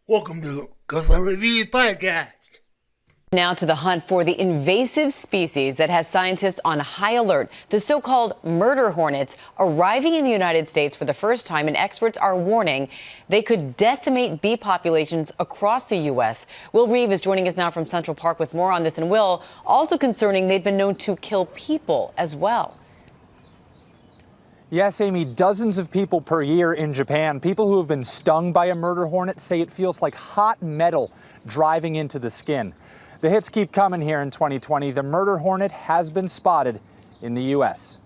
Welcome to Ghostlight Reviews Podcast. Now to the hunt for the invasive species that has scientists on high alert. The so-called murder hornets arriving in the United States for the first time, and experts are warning they could decimate bee populations across the U.S. Will Reeve is joining us now from Central Park with more on this. And Will, also concerning, they've been known to kill people as well. Yes, Amy, dozens of people per year in Japan. People who have been stung by a murder hornet say it feels like hot metal driving into the skin. The hits keep coming here in 2020. The murder hornet has been spotted in the U.S.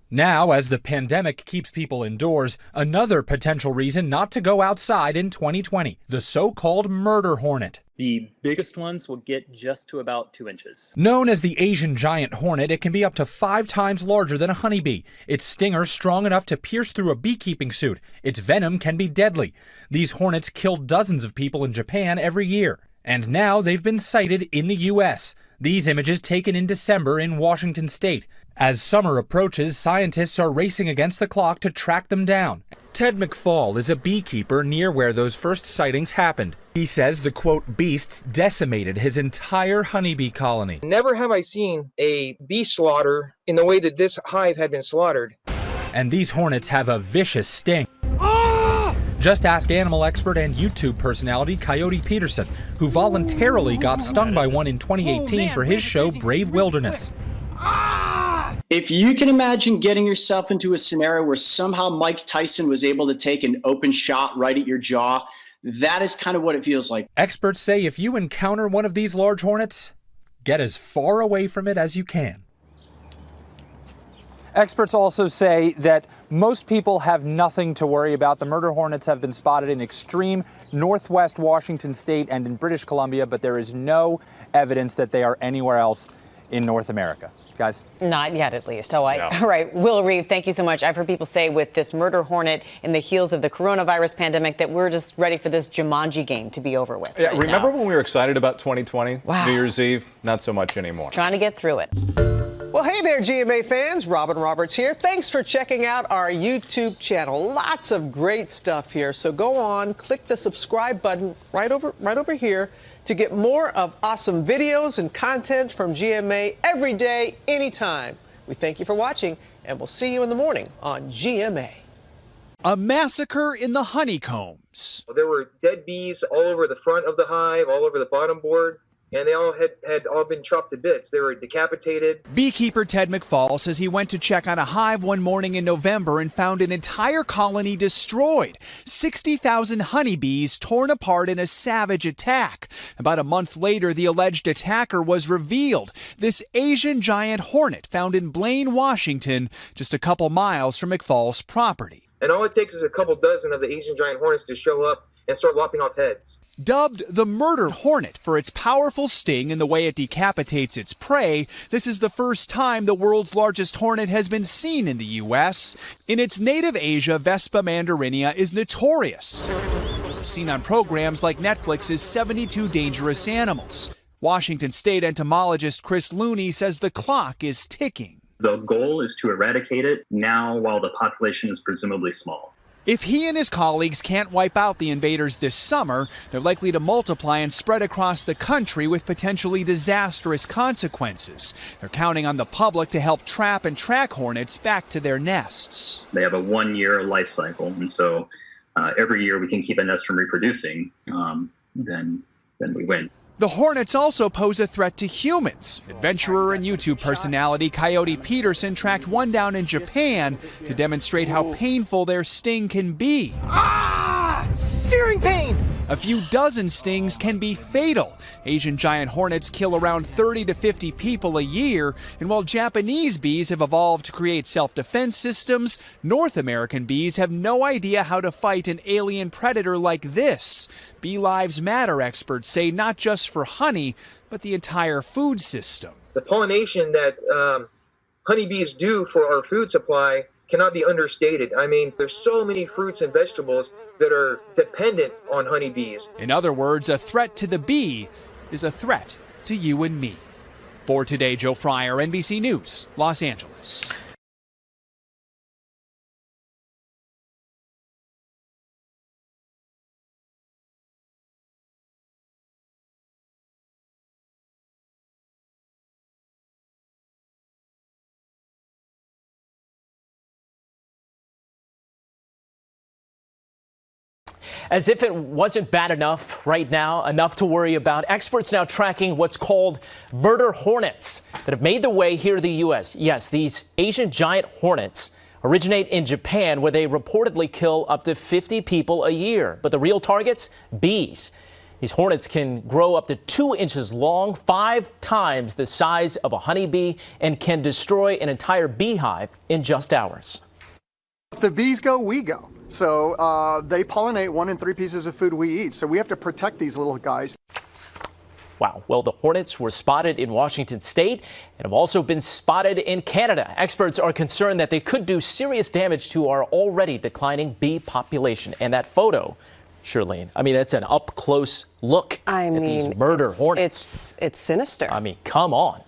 Now, as the pandemic keeps people indoors, another potential reason not to go outside in 2020, the so-called murder hornet. The biggest ones will get just to about 2 inches. Known as the Asian giant hornet, it can be up to 5 times larger than a honeybee. Its stinger strong enough to pierce through a beekeeping suit. Its venom can be deadly. These hornets kill dozens of people in Japan every year. And now they've been sighted in the U.S. These images taken in December in Washington state. As summer approaches, scientists are racing against the clock to track them down. Ted McFall is a beekeeper near where those first sightings happened. He says the, quote, beasts decimated his entire honeybee colony. Never have I seen a bee slaughter in the way that this hive had been slaughtered. And these hornets have a vicious sting. Just ask animal expert and YouTube personality Coyote Peterson, who voluntarily got stung by one in 2018 for his show Brave Wilderness. If you can imagine getting yourself into a scenario where somehow Mike Tyson was able to take an open shot right at your jaw, that is kind of what it feels like. Experts say if you encounter one of these large hornets, get as far away from it as you can. Experts also say that most people have nothing to worry about. The murder hornets have been spotted in extreme northwest Washington state and in British Columbia, but there is no evidence that they are anywhere else in North America. Guys? Not yet, at least. All right. Will Reeve, thank you so much. I've heard people say with this murder hornet in the heels of the coronavirus pandemic that we're just ready for this Jumanji game to be over with. Yeah, remember when we were excited about 2020? Wow. New Year's Eve? Not so much anymore. Trying to get through it. Well, hey there, GMA fans. Robin Roberts here. Thanks for checking out our YouTube channel. Lots of great stuff here. So go on, click the subscribe button right over here to get more of awesome videos and content from GMA every day, anytime. We thank you for watching, and we'll see you in the morning on GMA. A massacre in the honeycombs. There were dead bees all over the front of the hive, all over the bottom board, and they all had all been chopped to bits. They were decapitated. Beekeeper Ted McFall says he went to check on a hive one morning in November and found an entire colony destroyed. 60,000 honeybees torn apart in a savage attack. About a month later, the alleged attacker was revealed. This Asian giant hornet found in Blaine, Washington, just a couple miles from McFall's property. And all it takes is a couple dozen of the Asian giant hornets to show up and start lopping off heads. Dubbed the murder hornet for its powerful sting and the way it decapitates its prey, this is the first time the world's largest hornet has been seen in the U.S. In its native Asia, Vespa mandarinia is notorious, seen on programs like Netflix's 72 Dangerous Animals. Washington State entomologist Chris Looney says the clock is ticking. The goal is to eradicate it now while the population is presumably small. If he and his colleagues can't wipe out the invaders this summer, they're likely to multiply and spread across the country with potentially disastrous consequences. They're counting on the public to help trap and track hornets back to their nests. They have a 1-year life cycle, and so every year we can keep a nest from reproducing, then we win. The hornets also pose a threat to humans. Adventurer and YouTube personality Coyote Peterson tracked one down in Japan to demonstrate how painful their sting can be. Searing pain! A few dozen stings can be fatal. Asian giant hornets kill around 30 to 50 people a year, and while Japanese bees have evolved to create self-defense systems, North American bees have no idea how to fight an alien predator like this. Bee lives matter, experts say, not just for honey, but the entire food system. The pollination that honeybees do for our food supply cannot be understated. I mean, there's so many fruits and vegetables that are dependent on honeybees. In other words, a threat to the bee is a threat to you and me. For Today, Joe Fryer, NBC News, Los Angeles. As if it wasn't bad enough right now, enough to worry about, experts now tracking what's called murder hornets that have made their way here to the U.S. Yes, these Asian giant hornets originate in Japan, where they reportedly kill up to 50 people a year. But the real targets? Bees. These hornets can grow up to 2 inches long, 5 times the size of a honeybee, and can destroy an entire beehive in just hours. If the bees go, we go. So they pollinate 1 in 3 pieces of food we eat. So we have to protect these little guys. Wow. Well, the hornets were spotted in Washington state and have also been spotted in Canada. Experts are concerned that they could do serious damage to our already declining bee population. And that photo, Shirlene, I mean, it's an up-close look at these murder hornets. It's sinister. I mean, come on.